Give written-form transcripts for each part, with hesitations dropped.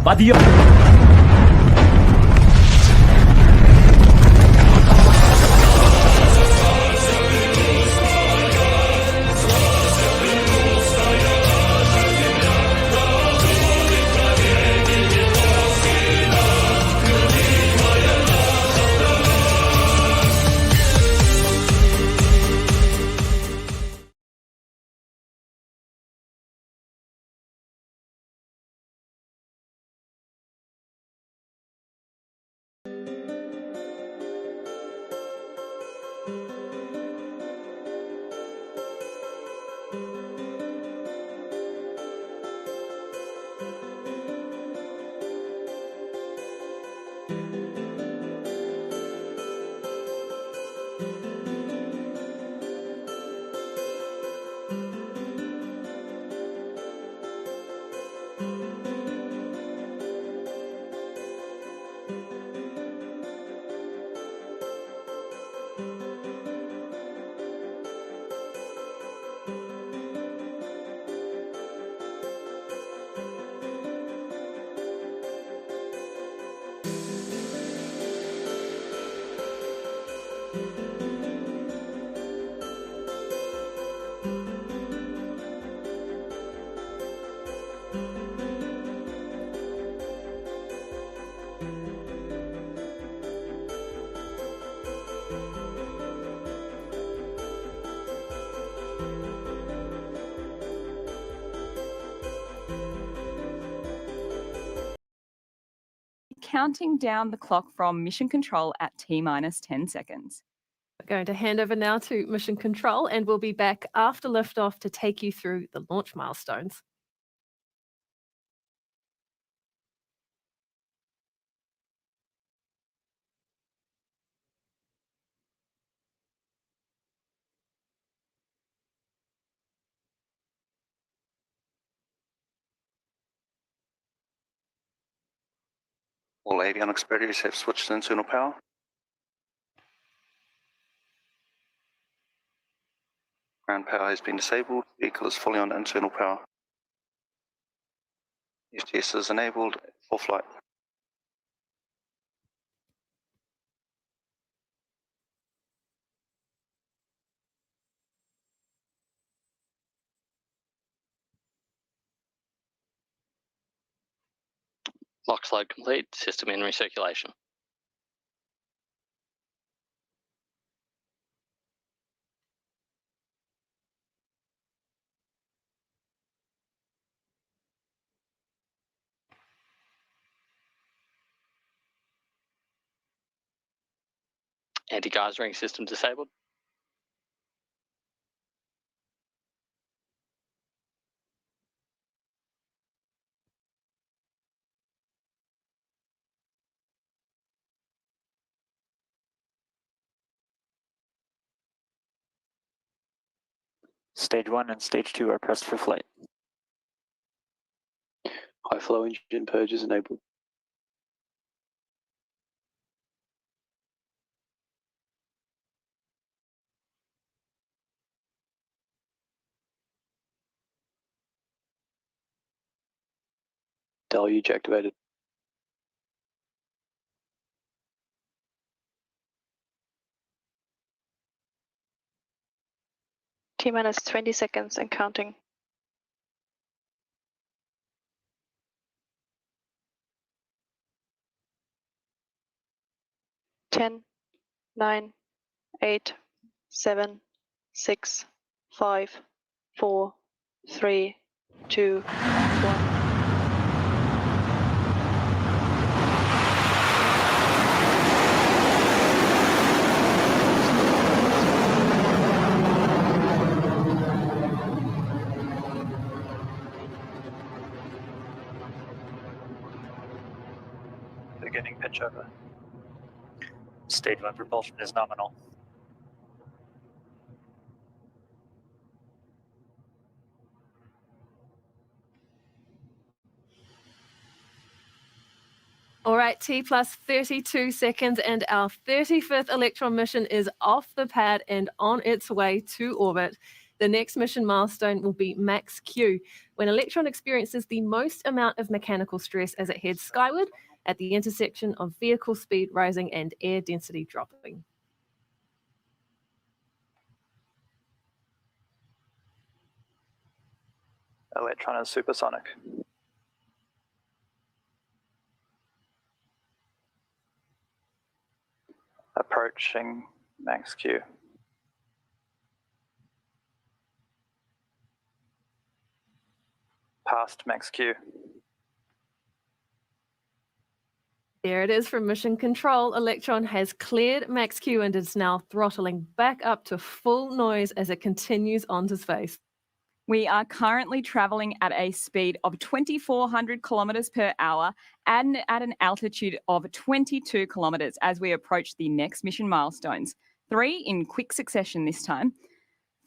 Padio. Counting down the clock from mission control at T-minus 10 seconds. We're going to hand over now to mission control, and we'll be back after liftoff to take you through the launch milestones. All avionics batteries have switched to internal power. Ground power has been disabled. Vehicle is fully on internal power. STS is enabled for flight. Lock load complete. System in recirculation. Anti-geysering system disabled. Stage 1 and Stage 2 are pressed for flight. High flow engine purge is enabled. Deluge activated. T-minus 20 seconds and counting. 10, 9, 8, 7, 6, 5, 4, 3, 2, 1. Beginning pitch over. Stage 1 propulsion is nominal. All right, T plus 32 seconds, and our 35th Electron mission is off the pad and on its way to orbit. The next mission milestone will be max Q, when Electron experiences the most amount of mechanical stress as it heads skyward at the intersection of vehicle speed rising and air density dropping. Electron is supersonic. Approaching max Q. Past max Q. There it is from Mission Control. Electron has cleared max Q and is now throttling back up to full noise as it continues onto space. We are currently traveling at a speed of 2,400 kilometers per hour and at an altitude of 22 kilometers as we approach the next mission milestones, 3 in quick succession this time.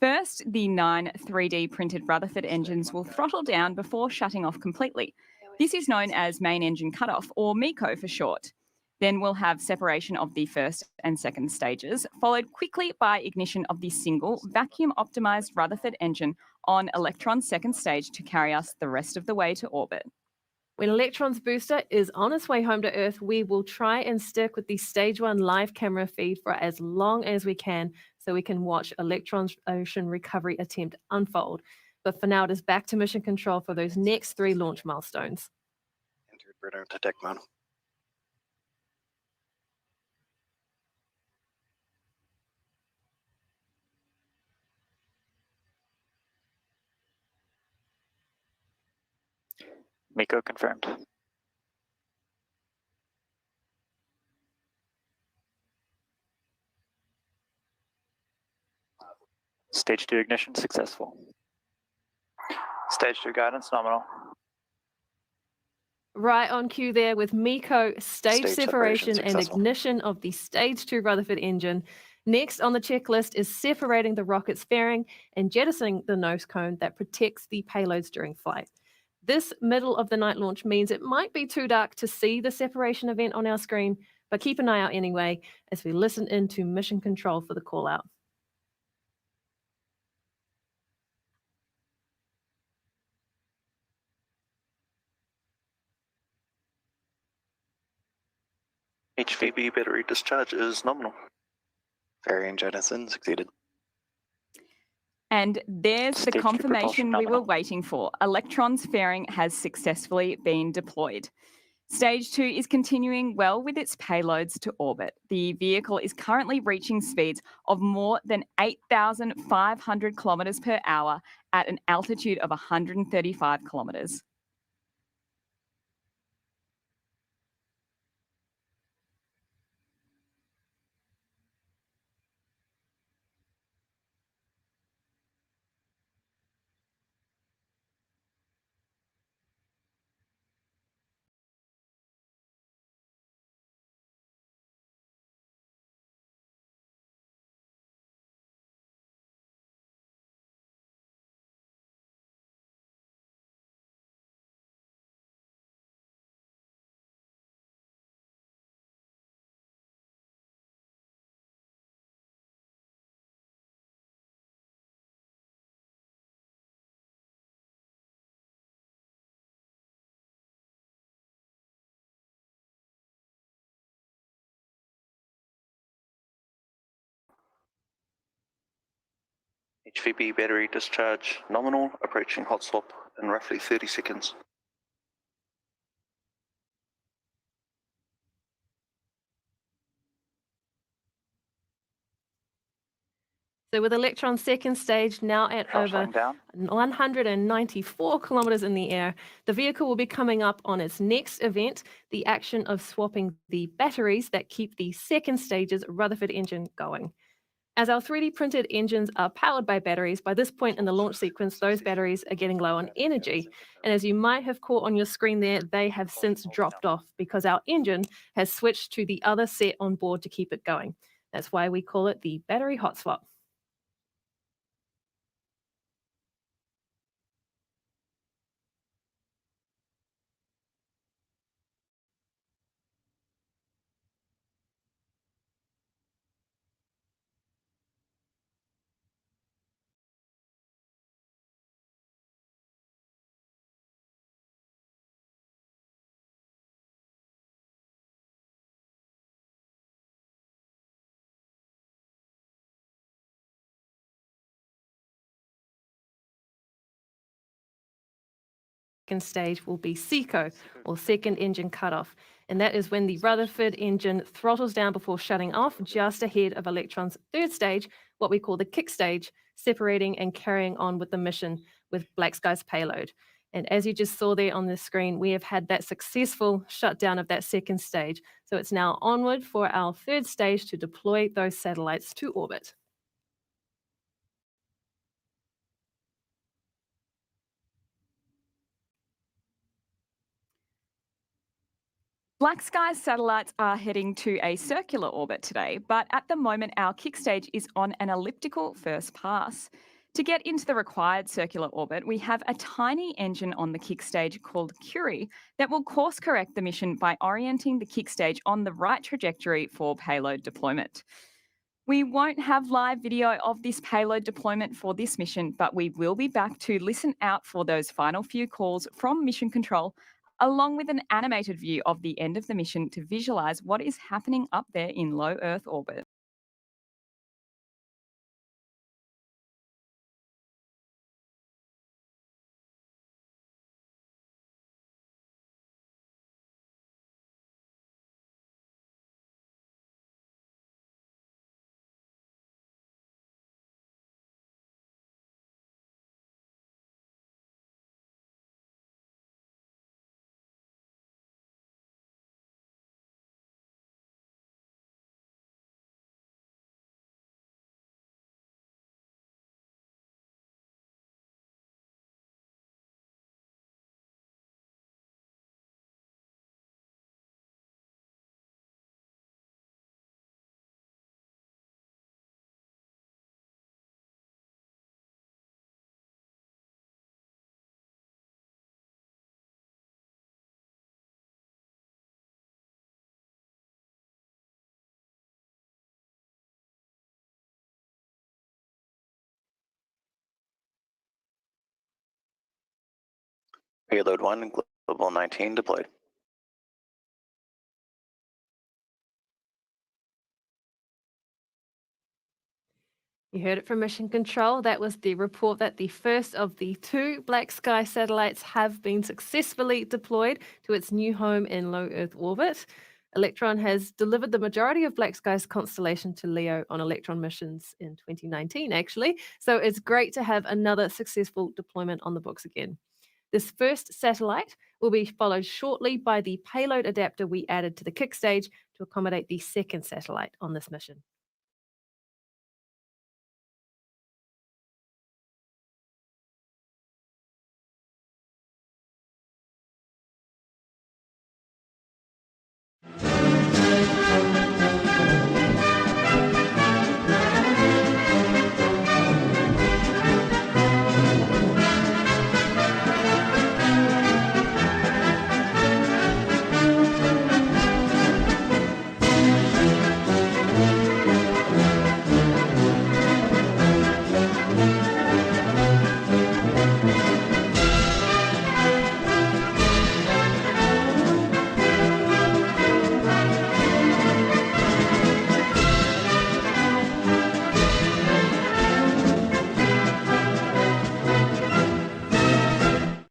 First, the 9 3D printed Rutherford engines will throttle down before shutting off completely. This is known as main engine cutoff, or MECO for short. Then we'll have separation of the first and second stages, followed quickly by ignition of the single vacuum-optimized Rutherford engine on Electron's second stage to carry us the rest of the way to orbit. When Electron's booster is on its way home to Earth, we will try and stick with the Stage 1 live camera feed for as long as we can so we can watch Electron's ocean recovery attempt unfold. But for now, it is back to Mission Control for those next 3 launch milestones. Entered radar to deck mode. MECO confirmed. Stage 2 ignition successful. Stage 2 guidance nominal. Right on cue there with MECO, stage separation and successful. ignition of the Stage 2 Rutherford engine. Next on the checklist is separating the rocket's fairing and jettisoning the nose cone that protects the payloads during flight. This middle of the night launch means it might be too dark to see the separation event on our screen, but keep an eye out anyway as we listen into Mission Control for the call out. HVB battery discharge is nominal. Variant jettison succeeded. And there's the Stage 2 propulsion confirmation we were nominal. waiting for. Electron's fairing has successfully been deployed. Stage 2 is continuing well with its payloads to orbit. The vehicle is currently reaching speeds of more than 8,500 kilometers per hour at an altitude of 135 kilometers. HVB battery discharge nominal, approaching hot swap in roughly 30 seconds. So with Electron's second stage now at over Throttling down. 194 kilometers in the air, the vehicle will be coming up on its next event, the action of swapping the batteries that keep the second stage's Rutherford engine going. As our 3D printed engines are powered by batteries, by this point in the launch sequence, those batteries are getting low on energy. And as you might have caught on your screen there, they have since dropped off because our engine has switched to the other set on board to keep it going. That's why we call it the battery hot swap. stage will be SECO, or second engine cutoff. And that is when the Rutherford engine throttles down before shutting off just ahead of Electron's third stage, what we call the kick stage, separating and carrying on with the mission with Black Sky's payload. And as you just saw there on the screen, we have had that successful shutdown of that second stage. So it's now onward for our third stage to deploy those satellites to orbit. Black Sky's satellites are heading to a circular orbit today, but at the moment our kick stage is on an elliptical first pass. To get into the required circular orbit, we have a tiny engine on the kick stage called Curie that will course correct the mission by orienting the kick stage on the right trajectory for payload deployment. We won't have live video of this payload deployment for this mission, but we will be back to listen out for those final few calls from Mission Control, along with an animated view of the end of the mission to visualize what is happening up there in low Earth orbit. Payload 1 and Global 19 deployed. You heard it from Mission Control. That was the report that the first of the 2 Black Sky satellites have been successfully deployed to its new home in low Earth orbit. Electron has delivered the majority of Black Sky's constellation to LEO on Electron missions in 2019, actually. So it's great to have another successful deployment on the books again. This first satellite will be followed shortly by the payload adapter we added to the kick stage to accommodate the second satellite on this mission.